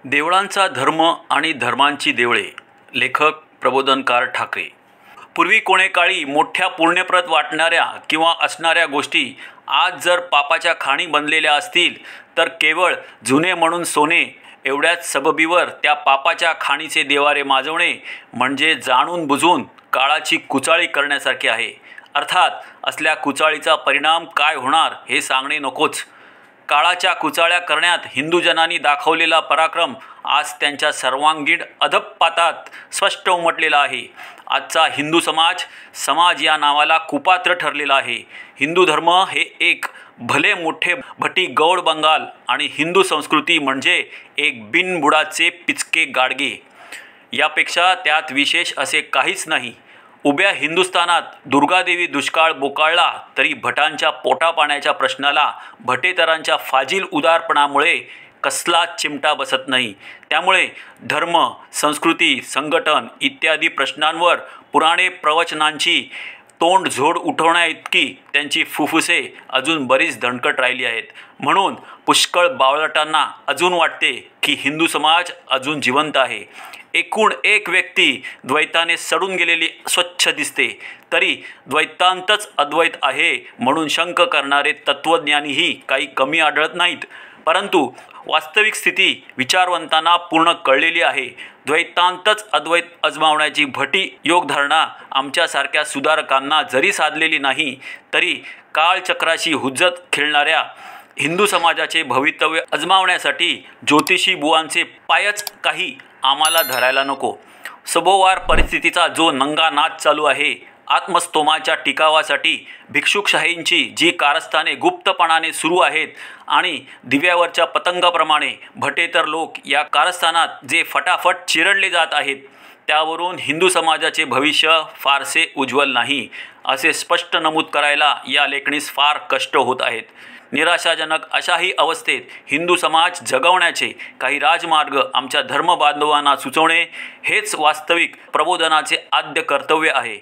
देवळांचा धर्म आणि धर्मांची देवळे. लेखक प्रबोधनकार ठाकरे. पूर्वी कोणेकाळी मोठ्या पुण्यप्रत वाटणाऱ्या किंवा असणाऱ्या गोष्टी आज जर पापाच्या खाणी बनलेल्या असतील तर केवळ जुने म्हणून सोने एवढ्याच सबबीवर त्या पापाच्या खाणीचे देवारे माजवणे म्हणजे जाणून बुजून काळाची कुचाळी करण्यासारखे आहे. अर्थात असल्या कुचाळीचा परिणाम काय होणार हे सांगणे नकोच. काळाच्या कुचाळ्या करण्यात हिंदुजनांनी दाखवलेला पराक्रम आज त्यांच्या सर्वांगीण अधःपातात स्पष्ट उमटलेला आहे. आजचा हिंदू समाज या नावाला कुपात्र ठरलेला आहे. हिंदू धर्म हे एक भले मोठे भटी गौड बंगाल आणि हिंदू संस्कृती म्हणजे एक बिनबुडाचे पिचके गाडगे. यापेक्षा त्यात विशेष असे काहीच नाही. उभ्या हिंदुस्थानात दुर्गादेवी दुष्काळ बोकाळला तरी भटांच्या पोटापाण्याच्या प्रश्नाला भटेतरांच्या फाजील उदारपणामुळे कसलाच चिमटा बसत नाही. त्यामुळे धर्म, संस्कृती, संघटन इत्यादी प्रश्नांवर पुराणे प्रवचनांची तोंडझोड उठवण्याइतकी त्यांची फुफ्फुसे अजून बरीच दणकट राहिली आहेत. म्हणून पुष्कळ बावळटांना अजून वाटते की हिंदू समाज अजून जिवंत आहे. एकूण एक व्यक्ती द्वैताने सडून गेलेली स्वच्छ दिसते तरी द्वैतांतच अद्वैत आहे म्हणून शंक करणारे तत्त्वज्ञानीही काही कमी आढळत नाहीत. परंतु वास्तविक स्थिती विचारवंतांना पूर्ण कळलेली आहे. द्वैतांतच अद्वैत अजमावण्याची भटी योगधारणा आमच्यासारख्या सुधारकांना जरी साधलेली नाही तरी काळचक्राशी हुज्जत खेळणाऱ्या हिंदू समाजाचे भवितव्य अजमावण्यासाठी ज्योतिषी बुवांचे पायच काही आम्हाला धरायला नको. सभोवार परिस्थितीचा जो नंगा नाच चालू आहे, आत्मस्तोमाच्या टिकावासाठी भिक्षुकशाहींची जी कारस्थाने गुप्तपणाने सुरू आहेत आणि दिव्यावरच्या पतंगाप्रमाणे भटेतर लोक या कारस्थानात जे फटाफट चिरडले जात आहेत, त्यावरून हिंदू समाजाचे भविष्य फारसे उज्ज्वल नाही असे स्पष्ट नमूद करायला या लेखणीस फार कष्ट होत आहेत. निराशाजनक अशाही अवस्थेत हिंदू समाज जगवण्याचे काही राजमार्ग आमच्या धर्मबांधवांना सुचवणे हेच वास्तविक प्रबोधनाचे आद्य कर्तव्य आहे.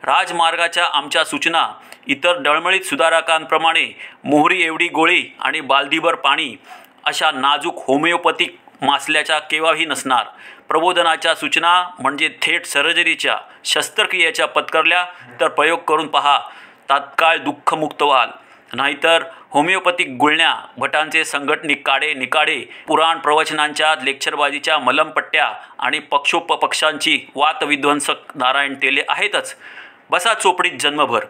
राजमार्गाच्या आमच्या सूचना इतर डळमळीत सुधारकांप्रमाणे मोहरी एवढी गोळी आणि बालदीभर पाणी अशा नाजूक होमिओपॅथिक मासल्याच्या केव्हाही नसणार. प्रबोधनाच्या सूचना म्हणजे थेट सर्जरीच्या शस्त्रक्रियेच्या पत्करल्या तर प्रयोग करून पहा, तात्काळ दुःखमुक्त व्हाल. नाहीतर होमिओपॅथिक गुळण्या, भटांचे संघटनिक काडे निकाडे, पुराण प्रवचनांच्या लेक्चरबाजीच्या मलमपट्ट्या आणि पक्षोपपक्षांची वातविध्वंसक नारायण तेले आहेतच. बसा चोपडीत जन्मभर.